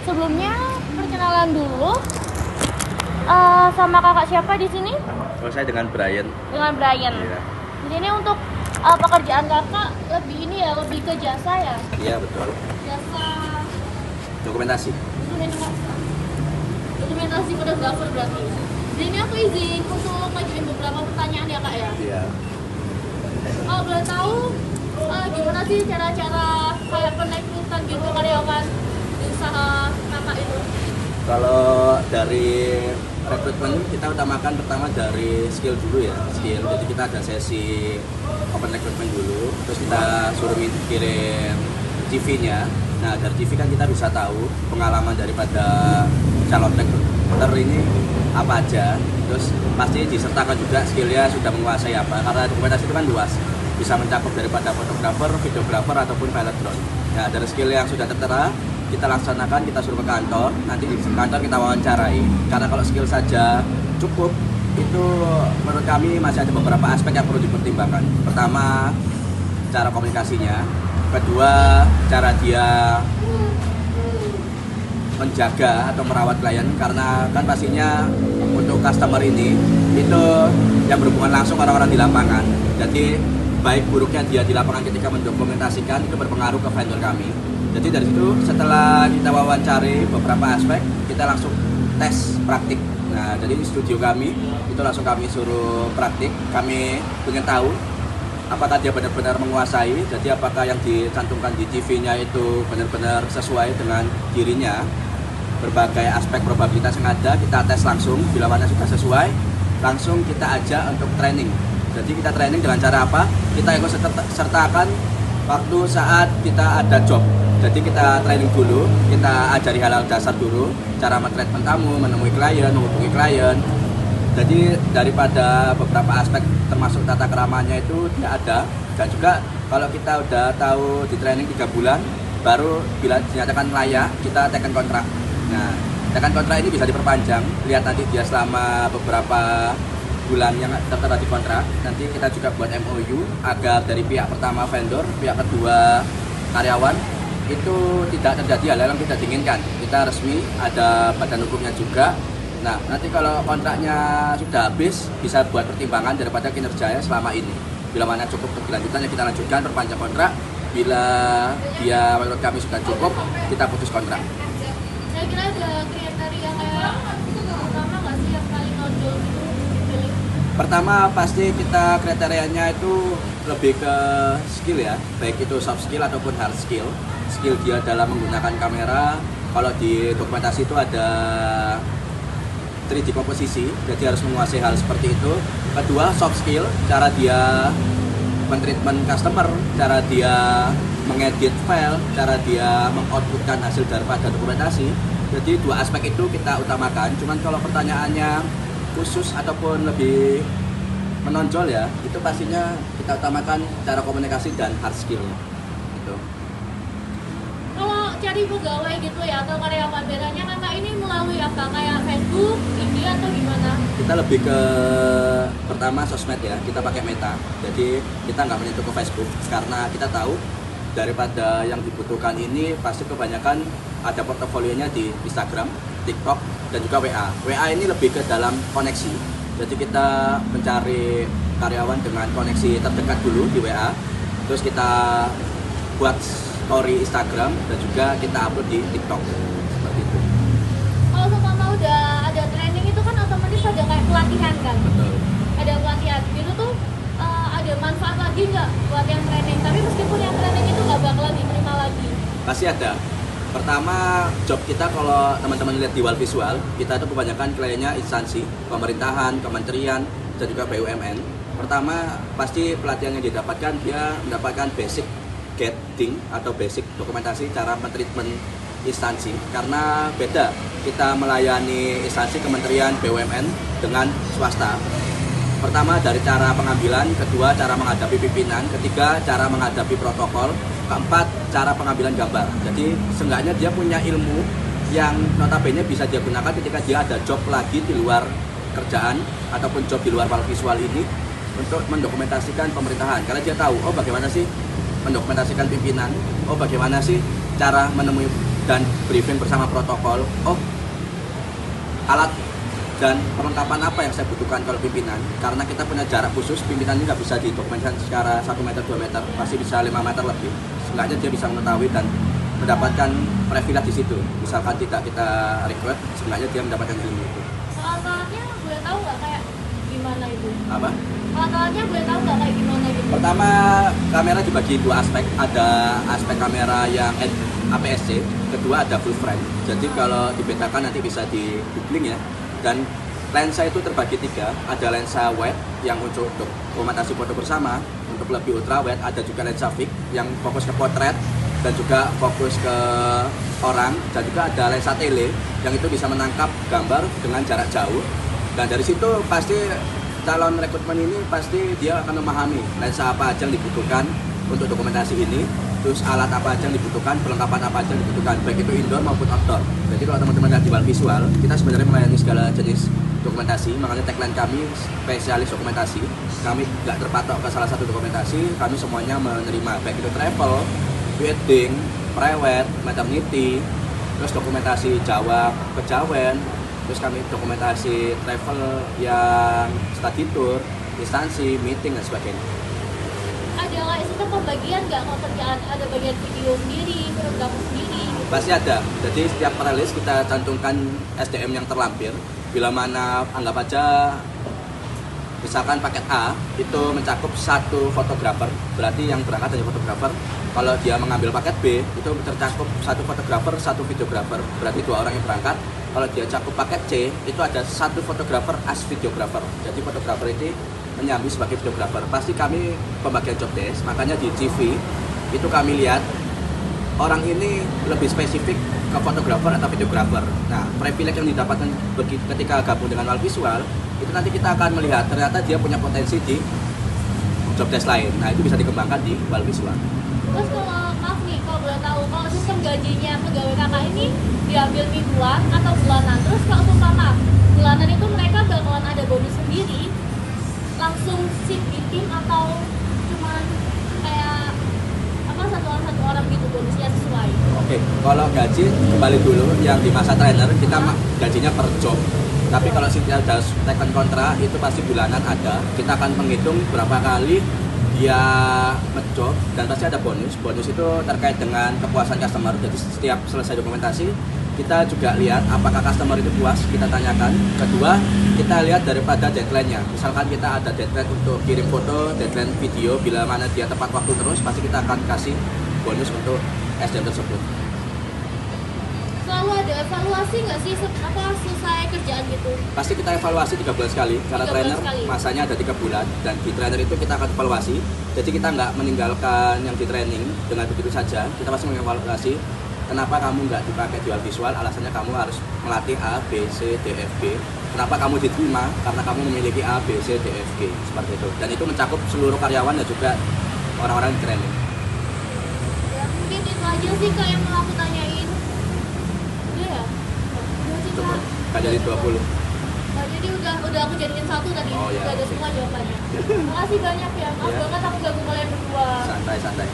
Sebelumnya perkenalan dulu. Sama kakak siapa di sini? Oh, saya dengan Brian. Dengan Brian. Iya. Jadi ini untuk pekerjaan kakak lebih ke jasa ya? Iya, betul. Jasa Dokumentasi. dokumentasi fotografer berarti. Jadi ini aku izin untuk ngajuin beberapa pertanyaan ya kak ya. Iya. Kalau boleh tahu gimana sih cara-cara kayak perekrutan gitu karyawan di usaha kakak itu? Kalau dari rekrutmen kita utamakan pertama dari skill dulu ya, skill. Jadi kita ada sesi open recruitment dulu, terus kita suruh kirim CV-nya. Nah, dari CV kan kita bisa tahu pengalaman daripada calon recruiter ini apa aja. Terus pasti disertakan juga skillnya sudah menguasai apa, karena dokumentasi itu kan luas, bisa mencakup daripada fotografer, videografer ataupun pilot drone. Nah, dari skill yang sudah tertera kita laksanakan, kita suruh ke kantor, nanti di kantor kita wawancarai. Karena kalau skill saja cukup, itu menurut kami masih ada beberapa aspek yang perlu dipertimbangkan. Pertama, cara komunikasinya. Kedua, cara dia menjaga atau merawat klien, karena kan pastinya untuk customer ini itu yang berhubungan langsung orang-orang di lapangan. Jadi baik buruknya dia di lapangan ketika mendokumentasikan itu berpengaruh ke vendor kami. Jadi dari situ setelah kita wawancari beberapa aspek, kita langsung tes praktik. Nah, jadi di studio kami itu langsung kami suruh praktik. Kami ingin tahu apakah dia benar-benar menguasai. Jadi apakah yang dicantumkan di CV-nya itu benar-benar sesuai dengan dirinya. Berbagai aspek probabilitas yang ada kita tes langsung. Bila mana sudah sesuai, langsung kita ajak untuk training. Jadi kita training dengan cara apa? Kita ikut sertakan waktu saat kita ada job. Jadi kita training dulu, kita ajari hal-hal dasar dulu, cara mentreatment tamu, menemui klien, menghubungi klien. Jadi daripada beberapa aspek termasuk tata keramanya itu tidak ada. Dan juga kalau kita udah tahu di training 3 bulan, baru bila dinyatakan layak, kita tekan kontrak. Nah, tekan kontrak ini bisa diperpanjang, lihat nanti dia selama beberapa bulan yang tertera di kontrak. Nanti kita juga buat MOU agar dari pihak pertama vendor, pihak kedua karyawan itu tidak terjadi hal-hal yang tidak diinginkan. Kita resmi, ada badan hukumnya juga. Nah, nanti kalau kontraknya sudah habis, bisa buat pertimbangan daripada kinerjanya selama ini. Bila mana cukup keberlanjutan, ya kita lanjutkan, perpanjang kontrak. Bila dia menurut kami sudah cukup, kita putus kontrak. Saya kira ada kriteria kayak pertama nggak sih yang paling nonjol gitu dipilih? Pertama pasti kita kriterianya itu lebih ke skill ya, baik itu soft skill ataupun hard skill. Skill dia dalam menggunakan kamera, kalau di dokumentasi itu ada 3D komposisi, jadi harus menguasai hal seperti itu. Kedua, soft skill, cara dia mentreatment customer, cara dia mengedit file, cara dia mengoutputkan hasil daripada dokumentasi. Jadi 2 aspek itu kita utamakan. Cuman kalau pertanyaannya khusus ataupun lebih menonjol ya, itu pastinya kita utamakan cara komunikasi dan hard skill gitu. Kalau cari pegawai gitu ya atau karyawan bedanya kakak ini melalui apa? Kayak Facebook, India atau gimana? Kita lebih ke pertama sosmed ya, kita pakai Meta. Jadi kita nggak menyentuh ke Facebook karena kita tahu daripada yang dibutuhkan ini pasti kebanyakan ada portofolionya di Instagram, TikTok, dan juga WA. WA ini lebih ke dalam koneksi. Jadi kita mencari karyawan dengan koneksi terdekat dulu di WA. Terus kita buat story Instagram dan juga kita upload di TikTok. Seperti itu. Kalau seumpama udah ada training itu kan otomatis ada kayak pelatihan kan? Betul. Ada pelatihan. Itu tuh ada manfaat lagi nggak buat yang training? Tapi meskipun yang training itu nggak bakalan diterima lagi. Pasti ada. Pertama, job kita kalau teman-teman lihat di wall visual, kita itu kebanyakan kliennya instansi, pemerintahan, kementerian, dan juga BUMN. Pertama, pasti pelatihan yang didapatkan, dia mendapatkan basic getting atau basic dokumentasi cara mentreatment instansi. Karena beda, kita melayani instansi kementerian BUMN dengan swasta. Pertama dari cara pengambilan, kedua cara menghadapi pimpinan, ketiga cara menghadapi protokol, keempat cara pengambilan gambar. Jadi seenggaknya dia punya ilmu yang notabene bisa dia gunakan ketika dia ada job lagi di luar kerjaan ataupun job di luar visual ini untuk mendokumentasikan pemerintahan. Karena dia tahu, oh bagaimana sih mendokumentasikan pimpinan, oh bagaimana sih cara menemui dan briefing bersama protokol. Oh, alat dan perlengkapan apa yang saya butuhkan kalau pimpinan, karena kita punya jarak khusus, pimpinan ini nggak bisa didokumentasikan secara 1 meter 2 meter, pasti bisa 5 meter lebih. Seenggaknya dia bisa mengetahui dan mendapatkan privilege di situ. Misalkan tidak kita request, seenggaknya dia mendapatkan ilmu itu. Alat-alatnya boleh tahu nggak kayak gimana itu? Apa? Alat-alatnya boleh tahu nggak kayak gimana gitu? Pertama, kamera dibagi 2 aspek. Ada aspek kamera yang APS-C, kedua ada full frame. Jadi kalau dibedakan nanti bisa di googling ya. Dan lensa itu terbagi 3. Ada lensa wide yang untuk dokumentasi foto bersama, untuk lebih ultra wide. Ada juga lensa fix yang fokus ke potret dan juga fokus ke orang. Dan juga ada lensa tele yang itu bisa menangkap gambar dengan jarak jauh. Dan dari situ pasti calon rekrutmen ini pasti dia akan memahami lensa apa aja yang dibutuhkan untuk dokumentasi ini, terus alat apa aja yang dibutuhkan, perlengkapan apa aja yang dibutuhkan, baik itu indoor maupun outdoor. Jadi kalau teman-teman lihat di Wal Visual, kita sebenarnya melayani segala jenis dokumentasi, makanya tagline kami spesialis dokumentasi. Kami nggak terpatok ke salah satu dokumentasi, kami semuanya menerima, baik itu travel, wedding, private, maternity, terus dokumentasi Jawa, kejawen, terus kami dokumentasi travel yang study tour, instansi, meeting, dan sebagainya. Ada kayak sistem pembagian nggak kalau kerjaan? Ada bagian video sendiri, fotografer sendiri gitu? Pasti ada. Jadi setiap rilis kita cantumkan SDM yang terlampir. Bila mana anggap aja misalkan paket A itu mencakup 1 fotografer, berarti yang berangkat hanya fotografer. Kalau dia mengambil paket B itu tercakup 1 fotografer, 1 videografer, berarti 2 orang yang berangkat. Kalau dia cakup paket C itu ada 1 fotografer as videografer. Jadi fotografer ini menyambi sebagai videografer. Pasti kami pembagian job desk, makanya di CV itu kami lihat orang ini lebih spesifik ke fotografer atau videografer. Nah, privilege yang didapatkan ketika gabung dengan Wal Visual itu nanti kita akan melihat ternyata dia punya potensi di job desk lain. Nah, itu bisa dikembangkan di Wal Visual. Terus kalau maaf nih, kalau boleh tahu, kalau sistem gajinya pegawai kakak ini diambil mingguan atau bulanan? Terus kalau umpama bulanan itu mereka bakalan ada bonus sendiri, langsung sit di tim atau cuman kayak apa satu orang gitu bonusnya sesuai? Oke, kalau gaji kembali dulu yang di masa trainer kita gajinya per job. Tapi kalau sudah ada taken kontra itu pasti bulanan ada. Kita akan menghitung berapa kali dia ngejob dan pasti ada bonus. Bonus itu terkait dengan kepuasan customer. Jadi setiap selesai dokumentasi kita juga lihat apakah customer itu puas, kita tanyakan. Kedua, kita lihat daripada deadline-nya. Misalkan kita ada deadline untuk kirim foto, deadline video, bila mana dia tepat waktu terus, pasti kita akan kasih bonus untuk SDM tersebut. Selalu ada evaluasi nggak sih apa selesai kerjaan gitu? Pasti kita evaluasi 3 bulan sekali, karena 3 bulan trainer sekali. masanya ada 3 bulan, dan di trainer itu kita akan evaluasi. Jadi kita nggak meninggalkan yang di training dengan begitu saja, kita pasti mengevaluasi. Kenapa kamu nggak dipakai di Wal Visual? Alasannya kamu harus melatih A, B, C, D, F, G. Kenapa kamu diterima? Karena kamu memiliki A, B, C, D, F, G. Seperti itu. Dan itu mencakup seluruh karyawan dan juga orang-orang di training. Ya mungkin itu aja sih kak yang mau aku tanyain. Udah ya? Udah sih kak. Nggak jadi 20. Nah, jadi udah aku jadiin 1 tadi. Oh, ya. Udah ada semua jawabannya. Makasih banyak ya. Maaf Ya. banget aku ganggu kalian berdua. Santai-santai.